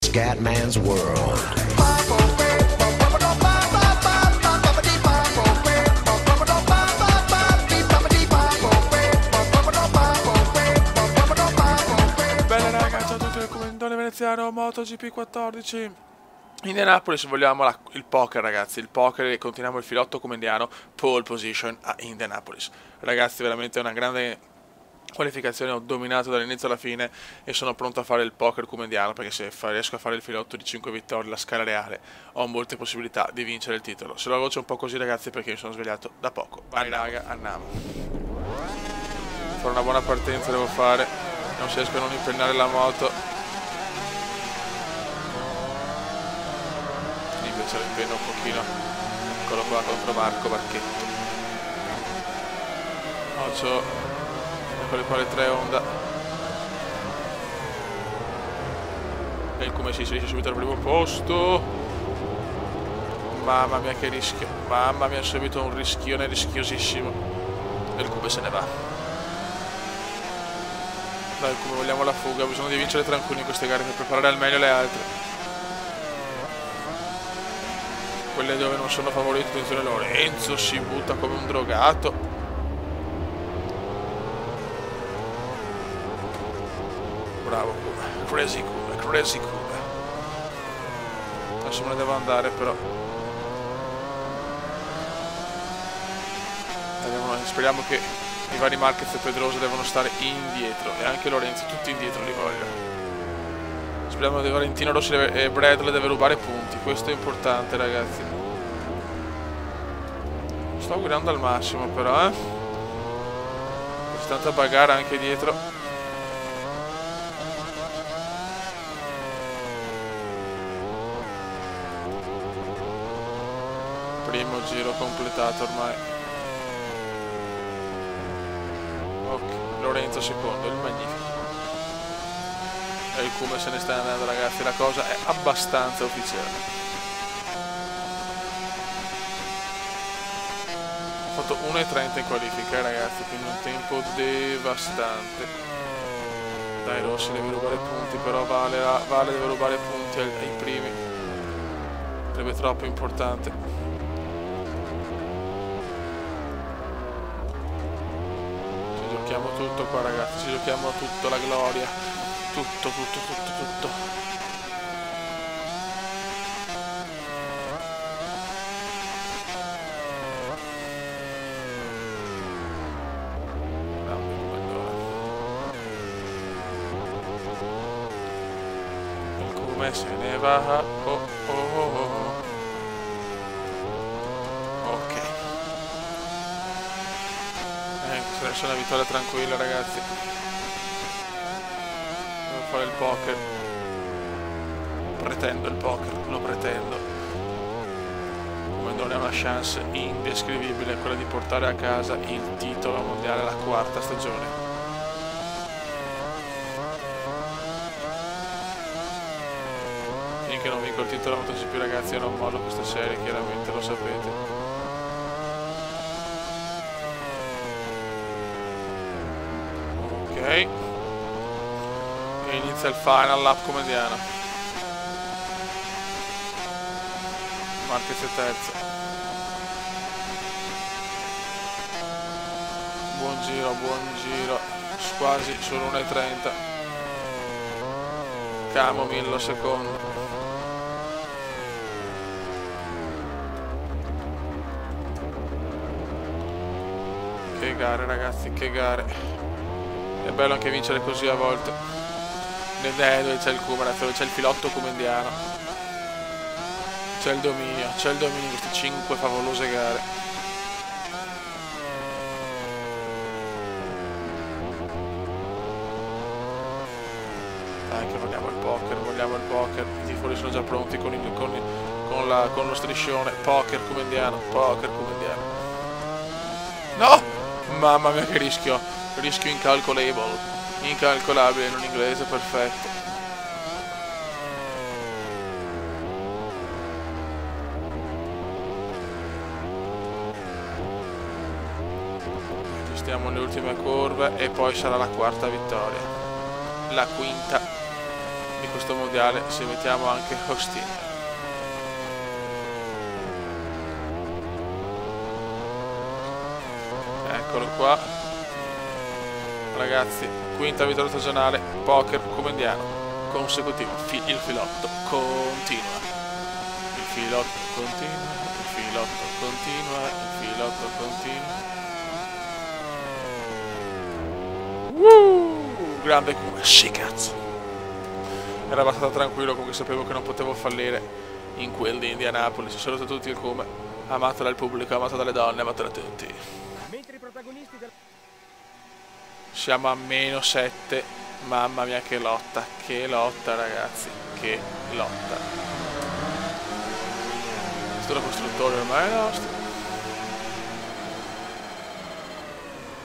Scatman's World. Bella raga, ciao a tutti dal commentone veneziano MotoGP 14. Indianapolis, vogliamo il poker ragazzi, il poker, e continuiamo il filotto comendiano, pole position a Indianapolis. Ragazzi, veramente una grande qualificazione, ho dominato dall'inizio alla fine e sono pronto a fare il poker comendiano, perché se riesco a fare il filotto di 5 vittorie, la scala reale, ho molte possibilità di vincere il titolo. Se la voce è un po' così ragazzi perché mi sono svegliato da poco. Vai raga, andiamo. Farò una buona partenza, devo fare, non si riesco a non impennare la moto. Invece lo impenno un pochino. Eccolo qua contro Marco Barchetti. Ocio, eccole qua le 3 Honda. E il come si riesce subito al primo posto. Mamma mia che rischio. Mamma mia, subito un rischione rischiosissimo. E il Cube se ne va. Dai, come vogliamo la fuga, bisogna di vincere tranquilli in queste gare per preparare al meglio le altre. Quelle dove non sono favoriti, attenzione, Lorenzo si butta come un drogato. Bravo Cube, crazy Cube, crazy Cube. Adesso me ne devo andare però. Speriamo che i vari Marquez e Pedrosa devono stare indietro, e anche Lorenzo, tutti indietro li voglio. Speriamo che Valentino Rossi e Bradley deve rubare punti, questo è importante ragazzi. Sto guidando al massimo però, C'è tanta bagarre anche dietro. Primo giro completato ormai. Ok, Lorenzo secondo, il magnifico. E il Come se ne sta andando ragazzi, la cosa è abbastanza ufficiale. Ho fatto 1:30 in qualifica ragazzi, quindi un tempo devastante. Dai Rossi deve rubare punti, però Vale deve rubare punti ai primi. Sarebbe troppo importante. Ci giochiamo tutto qua ragazzi, ci giochiamo tutto, la gloria. Tutto. Il Come se ne va. Oh. Ok. Adesso è una vittoria tranquilla ragazzi. Devo fare il poker. Pretendo il poker, lo pretendo. Come non è una chance indescrivibile quella di portare a casa il titolo mondiale alla 4ª stagione. Finché non vinco il titolo MotoGP ragazzi io non mollo questa serie, chiaramente lo sapete. Ok. E inizia il final lap comediano. Marquez è terzo. Buon giro. Quasi solo 1:30. Camomillo secondo. Che gare ragazzi, che gare. È bello anche vincere così a volte. Dove c'è il Kuma, dove c'è il filotto comendiano. C'è il dominio in queste 5 favolose gare. Dai che vogliamo il poker. I tifosi sono già pronti con lo striscione. Poker comendiano. No! Mamma mia che rischio incalcolabile in un inglese perfetto. Ci stiamo alle ultime curve e poi sarà la 4ª vittoria, la 5ª di questo mondiale se mettiamo anche Austin. Eccolo qua, ragazzi, quinta vittoria stagionale, poker comendiano consecutivo. Il filotto continua, il filotto continua, il filotto continua, il filotto continua. Grande come sì, cazzo. Era abbastanza tranquillo, comunque sapevo che non potevo fallire in quel di Indianapolis. Saluto a tutti il come, amato dal pubblico, amato dalle donne, amato da tutti. Siamo a -7, mamma mia che lotta ragazzi, che lotta. Questo costruttore ormai è nostro.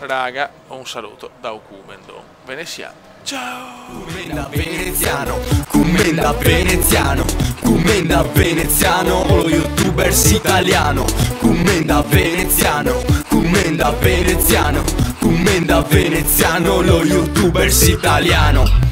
Raga, un saluto da Okumendo veneziano. Ciao! Commenda veneziano, commenda veneziano, commenda veneziano, lo youtubers italiano. Commenda veneziano, commenda veneziano, commenda veneziano, lo youtubers italiano.